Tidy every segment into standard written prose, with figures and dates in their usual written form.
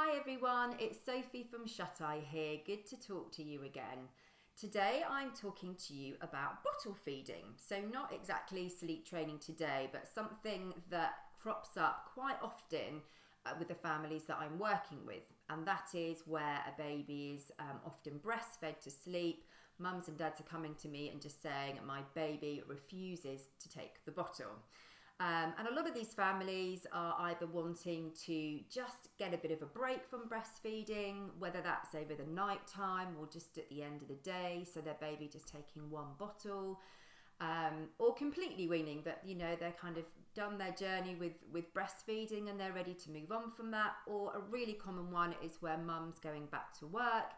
Hi everyone, it's Sophie from Shut Eye here. Good to talk to you again. Today I'm talking to you about bottle feeding. So not exactly sleep training today, but something that crops up quite often with the families that I'm working with. And that is where a baby is often breastfed to sleep. Mums and dads are coming to me and just saying my baby refuses to take the bottle. And a lot of these families are either wanting to just get a bit of a break from breastfeeding, whether that's over the night time or just at the end of the day, so their baby just taking one bottle, or completely weaning, that they're kind of done their journey with breastfeeding and they're ready to move on from that. Or a really common one is where mum's going back to work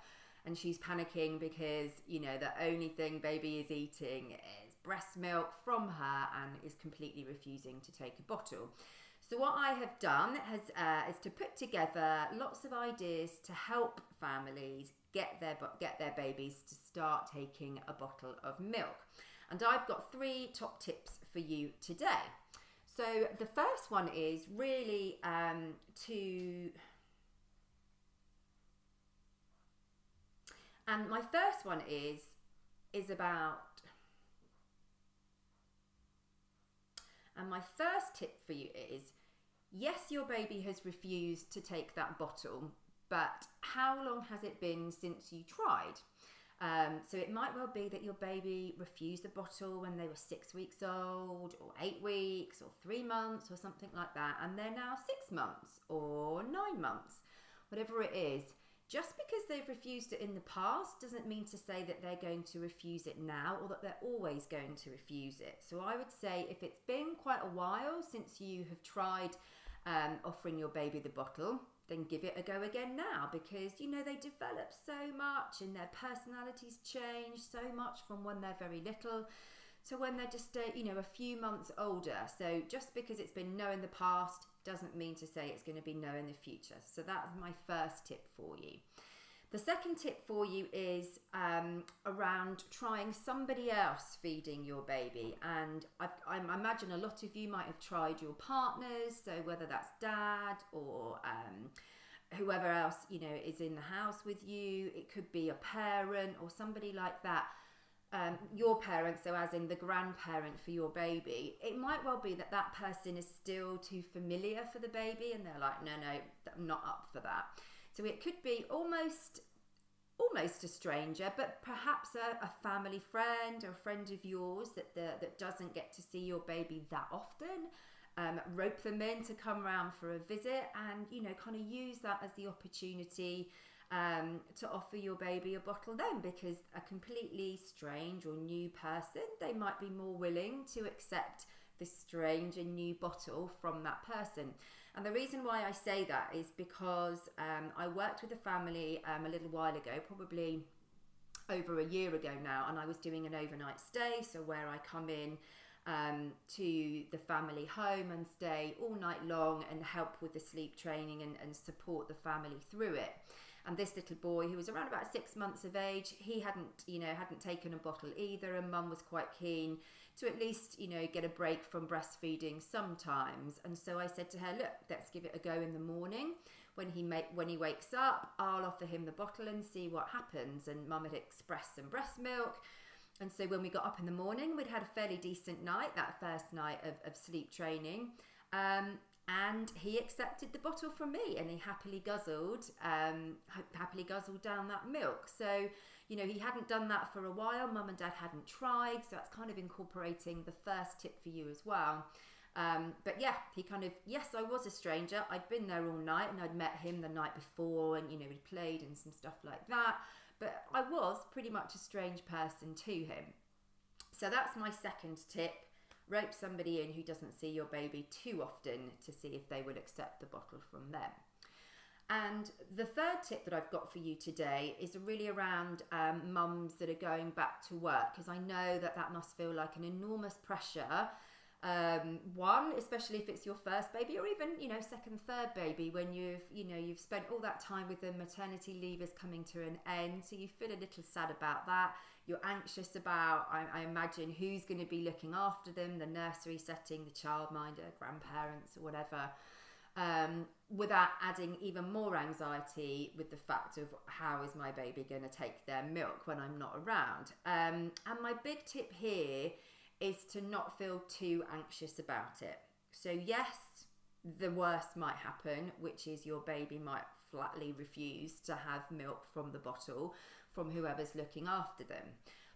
and she's panicking because the only thing baby is eating is breast milk from her and is completely refusing to take a bottle. So what I have done is to put together lots of ideas to help families get their babies to start taking a bottle of milk. And I've got 3 top tips for you today. So the first one is really and my first one is about, and my first tip for you is, yes, your baby has refused to take that bottle, but how long has it been since you tried? So it might well be that your baby refused the bottle when they were 6 weeks old, or 8 weeks, or 3 months, or something like that, and they're now 6 months or 9 months, whatever it is. Just because they've refused it in the past doesn't mean to say that they're going to refuse it now, or that they're always going to refuse it. So I would say if it's been quite a while since you have tried offering your baby the bottle, then give it a go again now, because they develop so much and their personalities change so much from when they're very little to when they're just a few months older. So just because it's been no in the past doesn't mean to say it's going to be no in the future. So that's my first tip for you. The second tip for you is around trying somebody else feeding your baby. And I imagine a lot of you might have tried your partners, so whether that's dad or whoever else is in the house with you. It could be a parent or somebody like that. Your parents, so as in the grandparent for your baby. It might well be that that person is still too familiar for the baby and they're like, no, I'm not up for that. So it could be almost a stranger, but perhaps a family friend or a friend of yours that doesn't get to see your baby that often. Rope them in to come round for a visit and kind of use that as the opportunity to offer your baby a bottle then, because a completely strange or new person, they might be more willing to accept this strange and new bottle from that person. And the reason why I say that is because I worked with a family a little while ago, probably over a year ago now, and I was doing an overnight stay, so where I come in to the family home and stay all night long and help with the sleep training and support the family through it. And this little boy, who was around about 6 months of age, he hadn't taken a bottle either, and mum was quite keen to at least get a break from breastfeeding sometimes. And so I said to her, look, let's give it a go in the morning. When he wakes up, I'll offer him the bottle and see what happens. And mum had expressed some breast milk. And so when we got up in the morning, we'd had a fairly decent night, that first night of sleep training. And he accepted the bottle from me, and he happily guzzled down that milk. So, he hadn't done that for a while. Mum and dad hadn't tried. So that's kind of incorporating the first tip for you as well. But yeah, he kind of, yes, I was a stranger. I'd been there all night and I'd met him the night before and, we'd played and some stuff like that. But I was pretty much a strange person to him. So that's my second tip. Rope somebody in who doesn't see your baby too often to see if they will accept the bottle from them. And the third tip that I've got for you today is really around mums that are going back to work, because I know that must feel like an enormous pressure. One, especially if it's your first baby, or even second, third baby, when you've spent all that time with them, maternity leave is coming to an end, so you feel a little sad about that. You're anxious about, I imagine, who's going to be looking after them, the nursery setting, the childminder, grandparents, or whatever. without adding even more anxiety with the fact of how is my baby going to take their milk when I'm not around. And my big tip here is to not feel too anxious about it. So yes, the worst might happen, which is your baby might flatly refuse to have milk from the bottle from whoever's looking after them.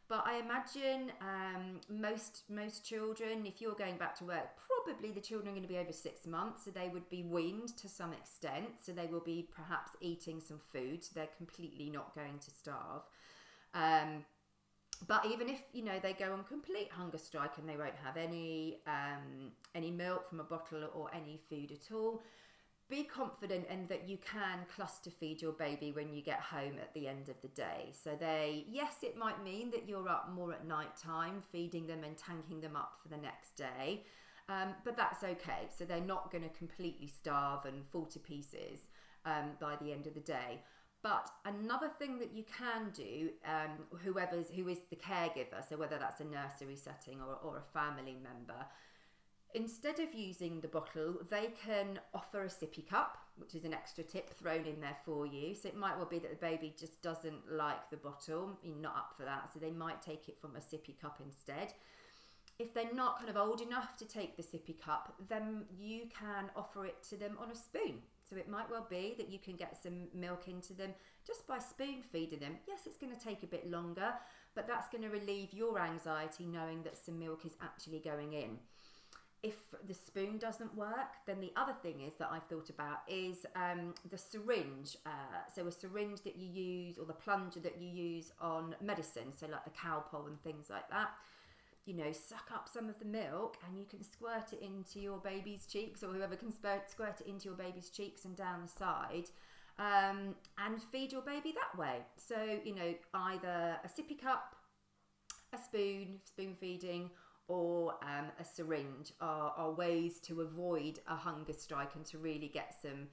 But I imagine most children, if you're going back to work, probably the children are going to be over 6 months, so they would be weaned to some extent. So they will be perhaps eating some food, so they're completely not going to starve. But even if, you know, they go on complete hunger strike and they won't have any milk from a bottle or any food at all, be confident in that you can cluster feed your baby when you get home at the end of the day. So yes, it might mean that you're up more at night time feeding them and tanking them up for the next day, but that's okay. So they're not going to completely starve and fall to pieces by the end of the day. But another thing that you can do, who is the caregiver, so whether that's a nursery setting or a family member, instead of using the bottle, they can offer a sippy cup, which is an extra tip thrown in there for you. So it might well be that the baby just doesn't like the bottle, you're not up for that, so they might take it from a sippy cup instead. If they're not kind of old enough to take the sippy cup, then you can offer it to them on a spoon. So it might well be that you can get some milk into them just by spoon feeding them. Yes, it's going to take a bit longer, but that's going to relieve your anxiety knowing that some milk is actually going in. If the spoon doesn't work, then the other thing is that I've thought about is the syringe. So a syringe that you use, or the plunger that you use on medicine, so like the Calpol and things like that. You know, suck up some of the milk and you can squirt it into your baby's cheeks, or whoever can squirt it into your baby's cheeks and down the side, and feed your baby that way. So, you know, either a sippy cup, a spoon feeding, or a syringe are ways to avoid a hunger strike and to really get some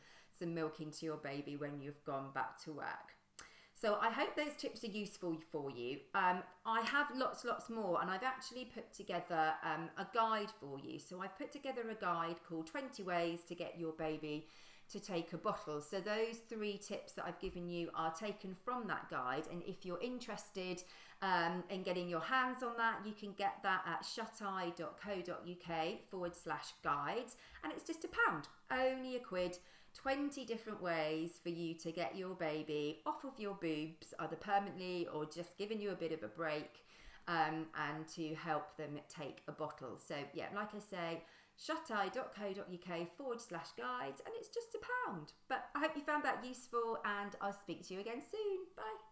milk into your baby when you've gone back to work. So I hope those tips are useful for you. I have lots more, and I've actually put together a guide for you. So I've put together a guide called 20 Ways to Get Your Baby to Take a Bottle. So those 3 tips that I've given you are taken from that guide, and if you're interested in getting your hands on that, you can get that at shuteye.co.uk/guides, and it's just £1, only £1. 20 different ways for you to get your baby off of your boobs, either permanently or just giving you a bit of a break, and to help them take a bottle. So yeah, like I say, shuteye.co.uk/guides, and it's just £1. But I hope you found that useful, and I'll speak to you again soon. Bye.